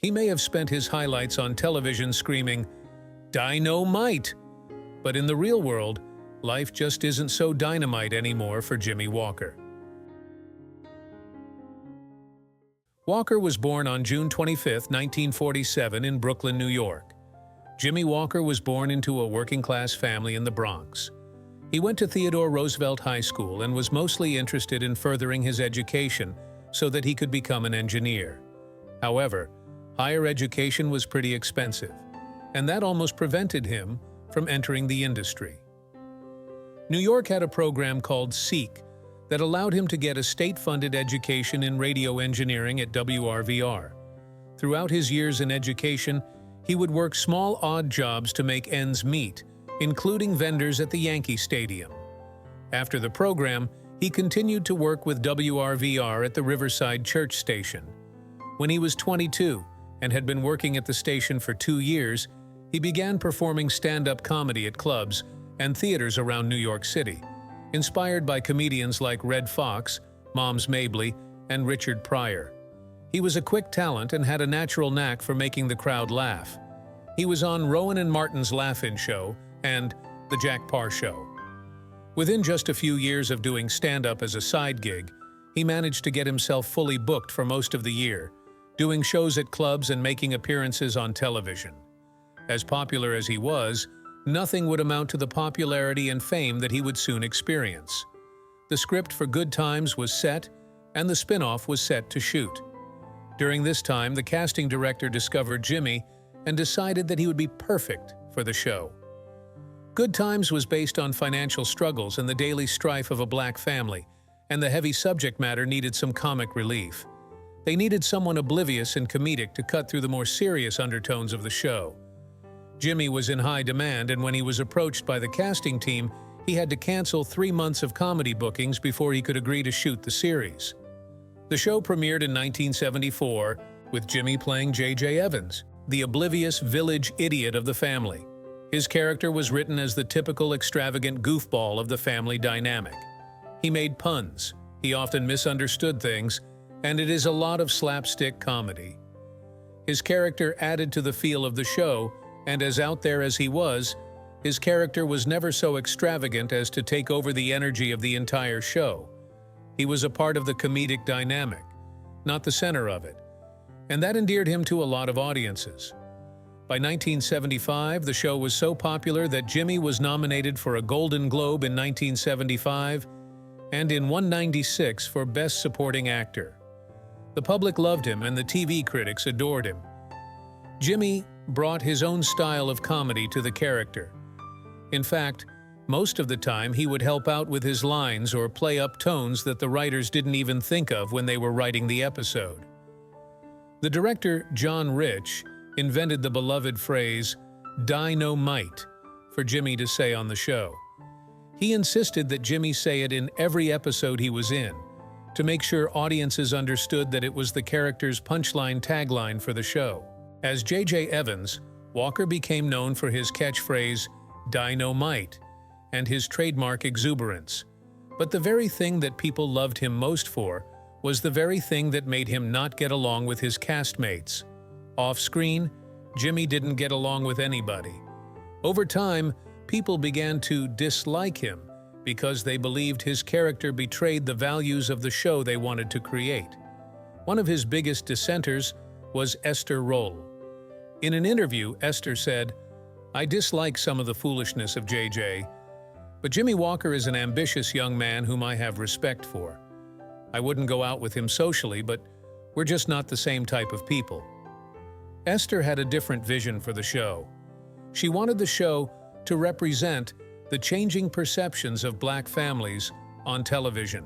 He may have spent his highlights on television screaming, "Dy-no-mite!" But in the real world, life just isn't so dynamite anymore for Jimmy Walker. Walker was born on June 25, 1947 in Brooklyn, New York. Jimmy Walker was born into a working-class family in the Bronx. He went to Theodore Roosevelt High School and was mostly interested in furthering his education so that he could become an engineer. However, higher education was pretty expensive, and that almost prevented him from entering the industry. New York had a program called SEEK that allowed him to get a state-funded education in radio engineering at WRVR. Throughout his years in education, he would work small odd jobs to make ends meet, including vendors at the Yankee Stadium. After the program, he continued to work with WRVR at the Riverside Church Station. When he was 22 and had been working at the station for 2 years, he began performing stand-up comedy at clubs and theaters around New York City, inspired by comedians like Red Fox, Moms Mabley, and Richard Pryor. He was a quick talent and had a natural knack for making the crowd laugh. He was on Rowan and Martin's Laugh-In Show and The Jack Paar Show. Within just a few years of doing stand-up as a side gig, he managed to get himself fully booked for most of the year, doing shows at clubs and making appearances on television. As popular as he was, nothing would amount to the popularity and fame that he would soon experience. The script for Good Times was set, and the spin-off was set to shoot. During this time, the casting director discovered Jimmy and decided that he would be perfect for the show. Good Times was based on financial struggles and the daily strife of a black family, and the heavy subject matter needed some comic relief. They needed someone oblivious and comedic to cut through the more serious undertones of the show. Jimmy was in high demand, and when he was approached by the casting team, he had to cancel 3 months of comedy bookings before he could agree to shoot the series. The show premiered in 1974, with Jimmy playing J.J. Evans, the oblivious village idiot of the family. His character was written as the typical extravagant goofball of the family dynamic. He made puns, he often misunderstood things, and it is a lot of slapstick comedy. His character added to the feel of the show, and as out there as he was, his character was never so extravagant as to take over the energy of the entire show. He was a part of the comedic dynamic, not the center of it, and that endeared him to a lot of audiences. By 1975, the show was so popular that Jimmy was nominated for a Golden Globe in 1975 and in 1996 for Best Supporting Actor. The public loved him and the TV critics adored him. Jimmy brought his own style of comedy to the character. In fact, most of the time he would help out with his lines or play up tones that the writers didn't even think of when they were writing the episode. The director, John Rich, invented the beloved phrase, "Dy-no-mite," for Jimmy to say on the show. He insisted that Jimmy say it in every episode he was in, to make sure audiences understood that it was the character's punchline tagline for the show. As J.J. Evans, Walker became known for his catchphrase, "Dy-no-mite," and his trademark exuberance. But the very thing that people loved him most for was the very thing that made him not get along with his castmates. Off-screen, Jimmy didn't get along with anybody. Over time, people began to dislike him because they believed his character betrayed the values of the show they wanted to create. One of his biggest dissenters was Esther Roll. In an interview, Esther said, "I dislike some of the foolishness of JJ, but Jimmy Walker is an ambitious young man whom I have respect for. I wouldn't go out with him socially, but we're just not the same type of people." Esther had a different vision for the show. She wanted the show to represent the changing perceptions of black families on television.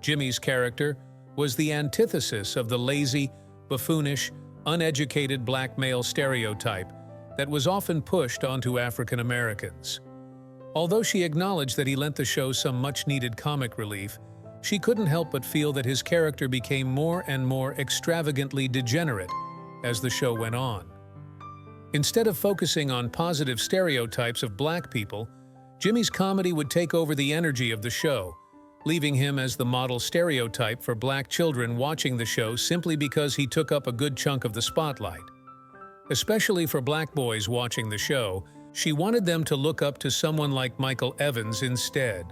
Jimmy's character was the antithesis of the lazy, buffoonish, uneducated black male stereotype that was often pushed onto African Americans. Although she acknowledged that he lent the show some much-needed comic relief, she couldn't help but feel that his character became more and more extravagantly degenerate as the show went on. Instead of focusing on positive stereotypes of black people, Jimmy's comedy would take over the energy of the show, leaving him as the model stereotype for black children watching the show simply because he took up a good chunk of the spotlight. Especially for black boys watching the show, she wanted them to look up to someone like Michael Evans instead.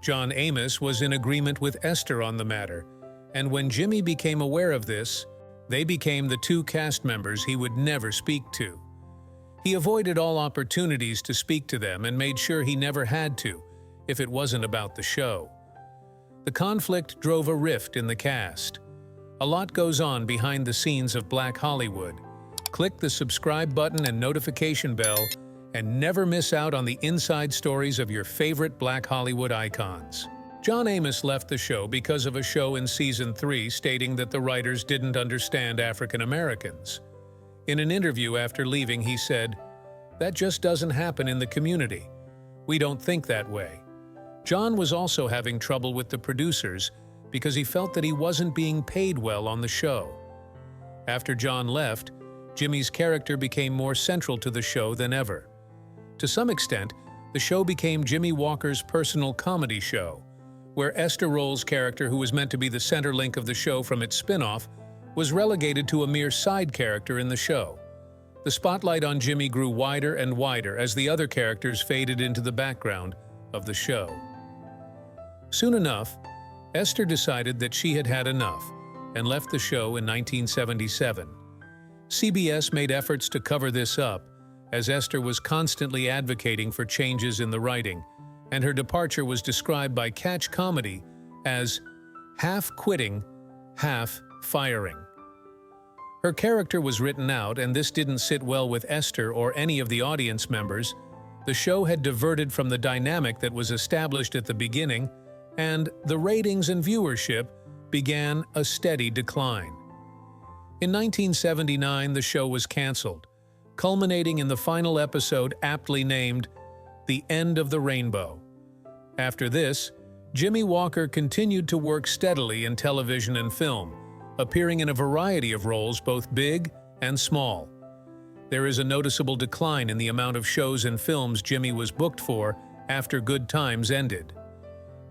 John Amos was in agreement with Esther on the matter, and when Jimmy became aware of this, they became the two cast members he would never speak to. He avoided all opportunities to speak to them and made sure he never had to, if it wasn't about the show. The conflict drove a rift in the cast. A lot goes on behind the scenes of Black Hollywood. Click the subscribe button and notification bell, and never miss out on the inside stories of your favorite Black Hollywood icons. John Amos left the show because of a show in Season 3 stating that the writers didn't understand African Americans. In an interview after leaving, he said, "That just doesn't happen in the community. We don't think that way." John was also having trouble with the producers because he felt that he wasn't being paid well on the show. After John left, Jimmy's character became more central to the show than ever. To some extent, the show became Jimmy Walker's personal comedy show, where Esther Roll's character, who was meant to be the center link of the show from its spin-off, was relegated to a mere side character in the show. The spotlight on Jimmy grew wider and wider as the other characters faded into the background of the show. Soon enough, Esther decided that she had had enough and left the show in 1977. CBS made efforts to cover this up, as Esther was constantly advocating for changes in the writing, and her departure was described by Catch Comedy as half quitting, half firing. Her character was written out, and this didn't sit well with Esther or any of the audience members. The show had diverted from the dynamic that was established at the beginning, and the ratings and viewership began a steady decline. In 1979, the show was canceled, culminating in the final episode aptly named The End of the Rainbow. After this, Jimmy Walker continued to work steadily in television and film, appearing in a variety of roles, both big and small. There is a noticeable decline in the amount of shows and films Jimmy was booked for after Good Times ended.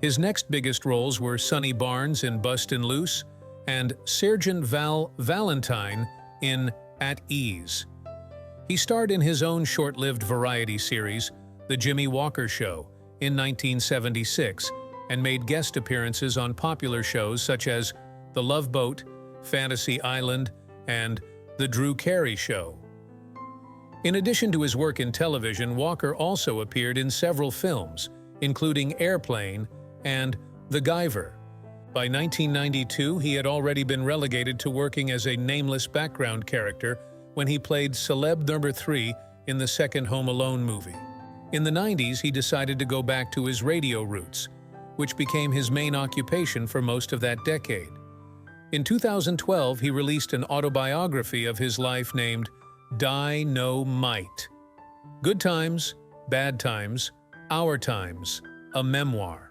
His next biggest roles were Sonny Barnes in Bustin' Loose and Sergeant Val Valentine in At Ease. He starred in his own short-lived variety series, The Jimmy Walker Show, in 1976, and made guest appearances on popular shows such as The Love Boat, Fantasy Island, and The Drew Carey Show. In addition to his work in television, Walker also appeared in several films, including Airplane and The Guyver. By 1992, he had already been relegated to working as a nameless background character when he played Celeb Number 3 in the second Home Alone movie. In the 90s, he decided to go back to his radio roots, which became his main occupation for most of that decade. In 2012, he released an autobiography of his life named Dy-no-mite. Good Times, Bad Times, Our Times, a memoir.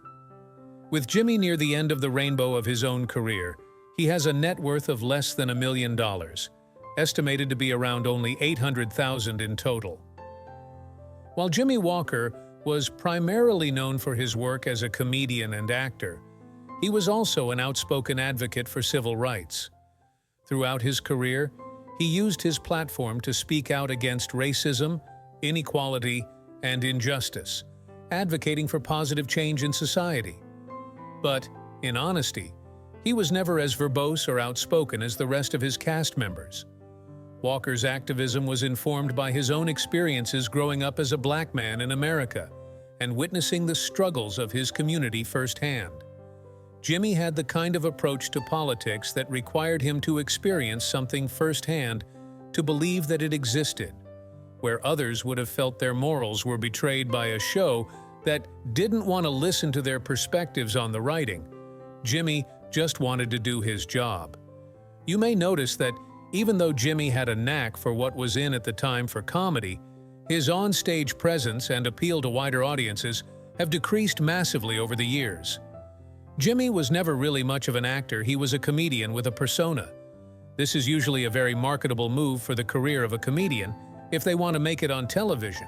With Jimmy near the end of the rainbow of his own career, he has a net worth of less than $1 million, estimated to be around only $800,000 in total. While Jimmy Walker was primarily known for his work as a comedian and actor, he was also an outspoken advocate for civil rights. Throughout his career, he used his platform to speak out against racism, inequality, and injustice, advocating for positive change in society. But, in honesty, he was never as verbose or outspoken as the rest of his cast members. Walker's activism was informed by his own experiences growing up as a black man in America and witnessing the struggles of his community firsthand. Jimmy had the kind of approach to politics that required him to experience something firsthand to believe that it existed, where others would have felt their morals were betrayed by a show that didn't want to listen to their perspectives on the writing. Jimmy just wanted to do his job. You may notice that even though Jimmy had a knack for what was in at the time for comedy, his on-stage presence and appeal to wider audiences have decreased massively over the years. Jimmy was never really much of an actor. He was a comedian with a persona. This is usually a very marketable move for the career of a comedian if they want to make it on television.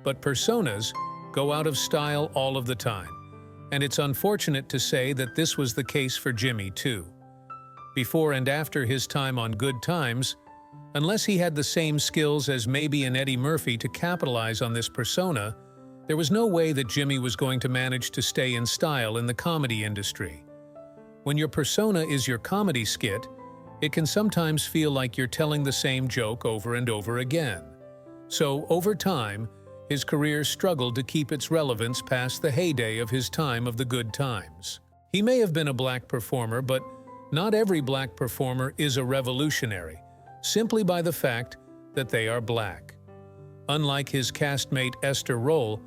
But personas go out of style all of the time, and it's unfortunate to say that this was the case for Jimmy too. Before and after his time on Good Times, unless he had the same skills as maybe an Eddie Murphy to capitalize on this persona, there was no way that Jimmy was going to manage to stay in style in the comedy industry. When your persona is your comedy skit, it can sometimes feel like you're telling the same joke over and over again. So, over time, his career struggled to keep its relevance past the heyday of his time of the Good Times. He may have been a black performer, but not every black performer is a revolutionary, simply by the fact that they are black. Unlike his castmate Esther Rolle,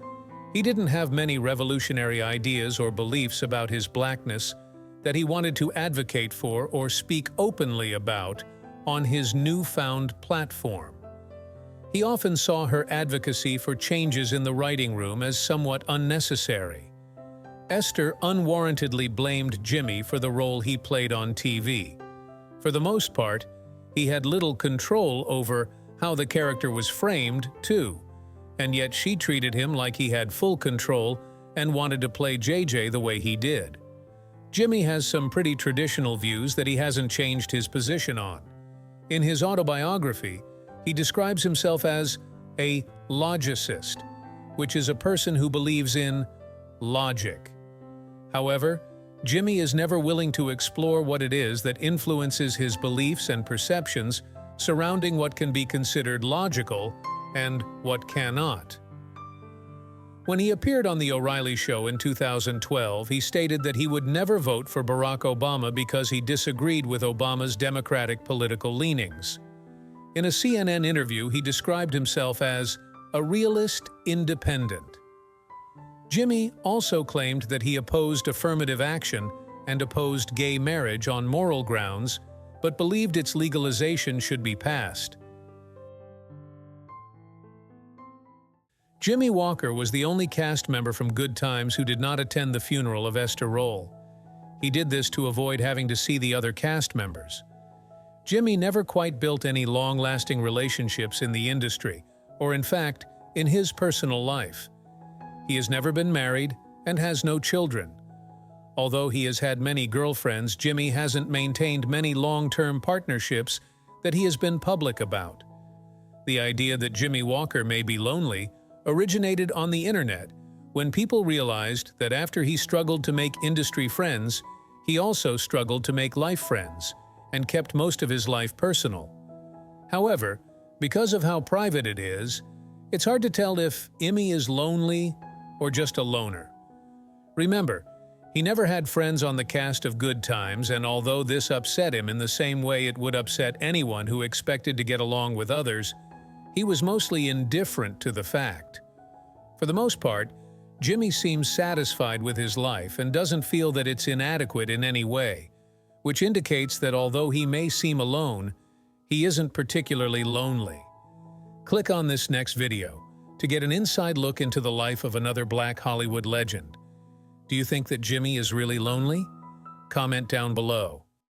he didn't have many revolutionary ideas or beliefs about his blackness that he wanted to advocate for or speak openly about on his newfound platform. He often saw her advocacy for changes in the writing room as somewhat unnecessary. Esther unwarrantedly blamed Jimmy for the role he played on TV. For the most part, he had little control over how the character was framed, too, and yet she treated him like he had full control and wanted to play JJ the way he did. Jimmy has some pretty traditional views that he hasn't changed his position on. In his autobiography, he describes himself as a logicist, which is a person who believes in logic. However, Jimmy is never willing to explore what it is that influences his beliefs and perceptions surrounding what can be considered logical and what cannot. When he appeared on The O'Reilly Show in 2012, he stated that he would never vote for Barack Obama because he disagreed with Obama's Democratic political leanings. In a CNN interview, he described himself as a realist independent. Jimmy also claimed that he opposed affirmative action and opposed gay marriage on moral grounds, but believed its legalization should be passed. Jimmy Walker was the only cast member from Good Times who did not attend the funeral of Esther Rolle. He did this to avoid having to see the other cast members. Jimmy never quite built any long-lasting relationships in the industry, or in fact, in his personal life. He has never been married and has no children. Although he has had many girlfriends, Jimmy hasn't maintained many long-term partnerships that he has been public about. The idea that Jimmy Walker may be lonely originated on the internet when people realized that after he struggled to make industry friends, he also struggled to make life friends and kept most of his life personal. However, because of how private it is, it's hard to tell if Jimmy is lonely or just a loner. Remember, he never had friends on the cast of Good Times, and although this upset him in the same way it would upset anyone who expected to get along with others, he was mostly indifferent to the fact. For the most part, Jimmy seems satisfied with his life and doesn't feel that it's inadequate in any way, which indicates that although he may seem alone, he isn't particularly lonely. Click on this next video to get an inside look into the life of another Black Hollywood legend. Do you think that Jimmy is really lonely? Comment down below.